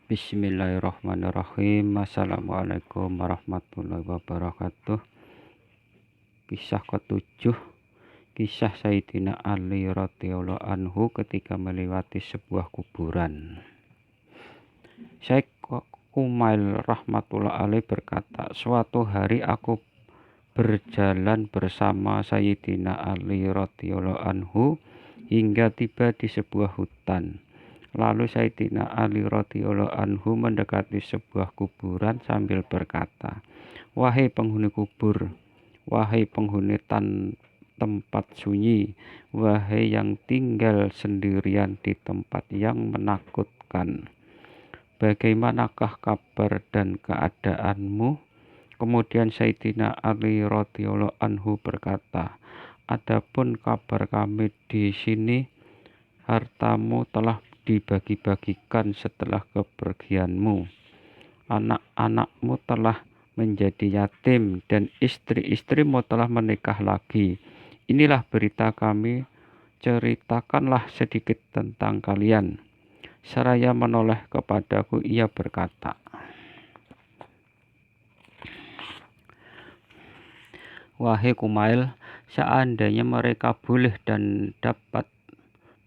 Bismillahirrahmanirrahim. Assalamualaikum warahmatullahi wabarakatuh. Kisah ke-7, kisah Sayyidina Ali radhiyallahu anhu ketika melewati sebuah kuburan. Syekh Kumail rahmatullah alaih berkata, suatu hari aku berjalan bersama Sayyidina Ali radhiyallahu anhu hingga tiba di sebuah hutan. Lalu Sayyidina Ali radhiyallahu anhu mendekati sebuah kuburan sambil berkata, wahai penghuni kubur, wahai penghuni tempat sunyi, wahai yang tinggal sendirian di tempat yang menakutkan, bagaimanakah kabar dan keadaanmu? Kemudian Sayyidina Ali radhiyallahu anhu berkata, adapun kabar kami di sini, hartamu telah dibagi-bagikan setelah kepergianmu, anak-anakmu telah menjadi yatim, dan istri-istrimu telah menikah lagi. Inilah berita kami, ceritakanlah sedikit tentang kalian. Seraya menoleh kepadaku, ia berkata, wahai Kumail, seandainya mereka boleh dan dapat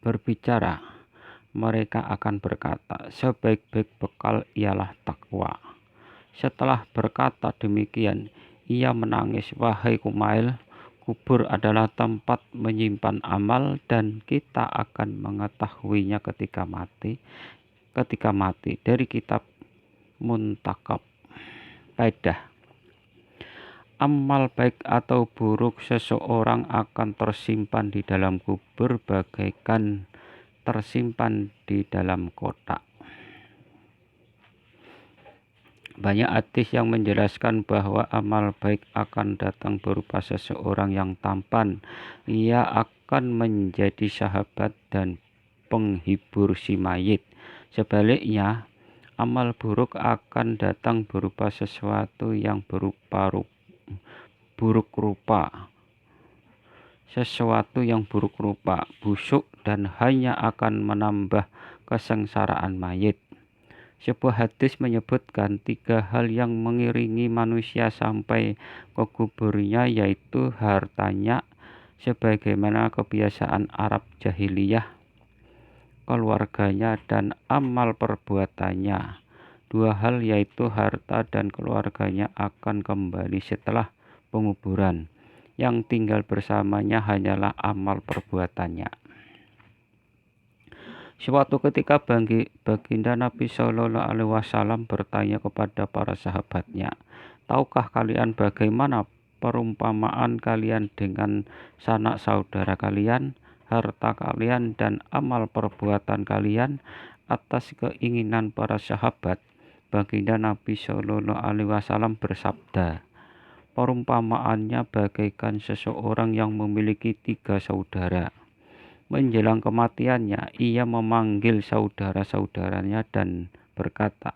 berbicara, mereka akan berkata, sebaik-baik bekal ialah takwa. Setelah berkata demikian, ia menangis, wahai Kumail, kubur adalah tempat menyimpan amal dan kita akan mengetahuinya ketika mati. Dari kitab Muntakab. Faedah. Amal baik atau buruk seseorang akan tersimpan di dalam kubur bagaikan tersimpan di dalam kotak. Banyak hadis yang menjelaskan bahwa amal baik akan datang berupa seseorang yang tampan. Ia akan menjadi sahabat dan penghibur si mayit. Sebaliknya, amal buruk akan datang berupa sesuatu yang buruk rupa, busuk, dan hanya akan menambah kesengsaraan mayit. Sebuah hadis menyebutkan 3 hal yang mengiringi manusia sampai ke kuburnya, yaitu hartanya sebagaimana kebiasaan Arab jahiliyah, keluarganya, dan amal perbuatannya. 2 hal yaitu harta dan keluarganya akan kembali setelah penguburan. Yang tinggal bersamanya hanyalah amal perbuatannya. Suatu ketika baginda Nabi Shallallahu Alaihi Wasallam bertanya kepada para sahabatnya, tahukah kalian bagaimana perumpamaan kalian dengan sanak saudara kalian, harta kalian, dan amal perbuatan kalian? Atas keinginan para sahabat, baginda Nabi Shallallahu Alaihi Wasallam bersabda, perumpamaannya bagaikan seseorang yang memiliki 3 saudara. Menjelang kematiannya, ia memanggil saudara-saudaranya dan berkata,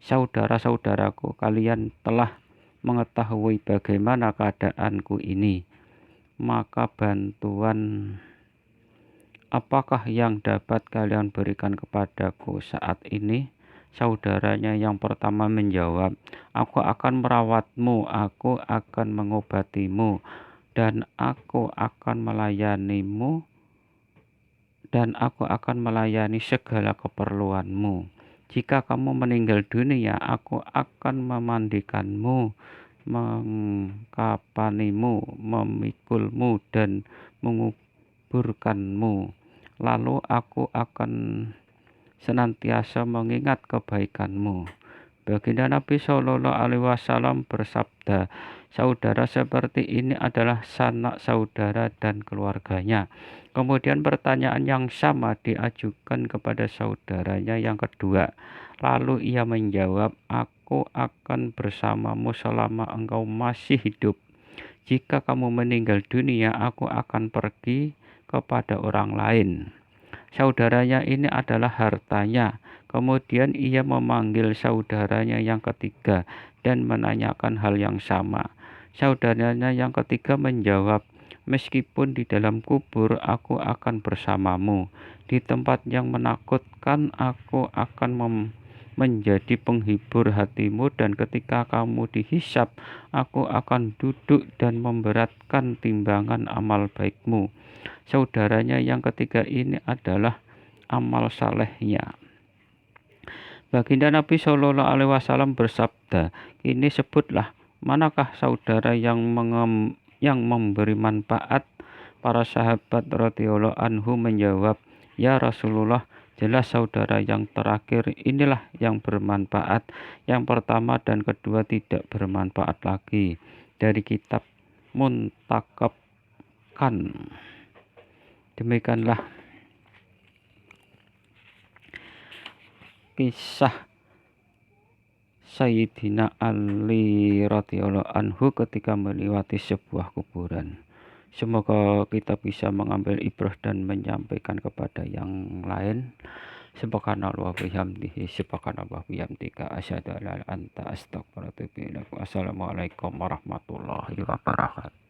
saudara-saudaraku, kalian telah mengetahui bagaimana keadaanku ini. Maka bantuan apakah yang dapat kalian berikan kepadaku saat ini? Saudaranya yang pertama menjawab, aku akan merawatmu, aku akan mengobatimu, dan aku akan melayani segala keperluanmu. Jika kamu meninggal dunia, aku akan memandikanmu, mengkapanimu, memikulmu, dan menguburkanmu. Lalu aku akan senantiasa mengingat kebaikanmu. Baginda Nabi Shallallahu Alaihi Wasallam bersabda, saudara seperti ini adalah sanak saudara dan keluarganya. Kemudian pertanyaan yang sama diajukan kepada saudaranya yang kedua. Lalu ia menjawab, aku akan bersamamu selama engkau masih hidup. Jika kamu meninggal dunia, aku akan pergi kepada orang lain. Saudaranya ini adalah hartanya. Kemudian ia memanggil saudaranya yang ketiga dan menanyakan hal yang sama. Saudaranya yang ketiga menjawab, Meskipun di dalam kubur, aku akan bersamamu. Di tempat yang menakutkan, aku akan menjadi penghibur hatimu, dan ketika kamu dihisap, aku akan duduk dan memberatkan timbangan amal baikmu. Saudaranya yang ketiga ini adalah amal salehnya. Baginda Nabi Shallallahu Alaihi Wasallam bersabda, ini sebutlah, manakah saudara yang memberi manfaat? Para sahabat radhiyallahu anhu menjawab, ya Rasulullah, jelas saudara yang terakhir inilah yang bermanfaat. Yang pertama dan kedua tidak bermanfaat lagi. Dari kitab Muntakab kan. Demikianlah kisah Sayyidina Ali radhiyallahu anhu ketika melewati sebuah kuburan. Semoga kita bisa mengambil ibrah dan menyampaikan kepada yang lain. Subhanallah bihamdihi, subhanallah bihamdika, asyhadu an la ilaha illa anta, astaghfiruka wa atubu ilaik. Wassalamualaikum warahmatullahi wabarakatuh.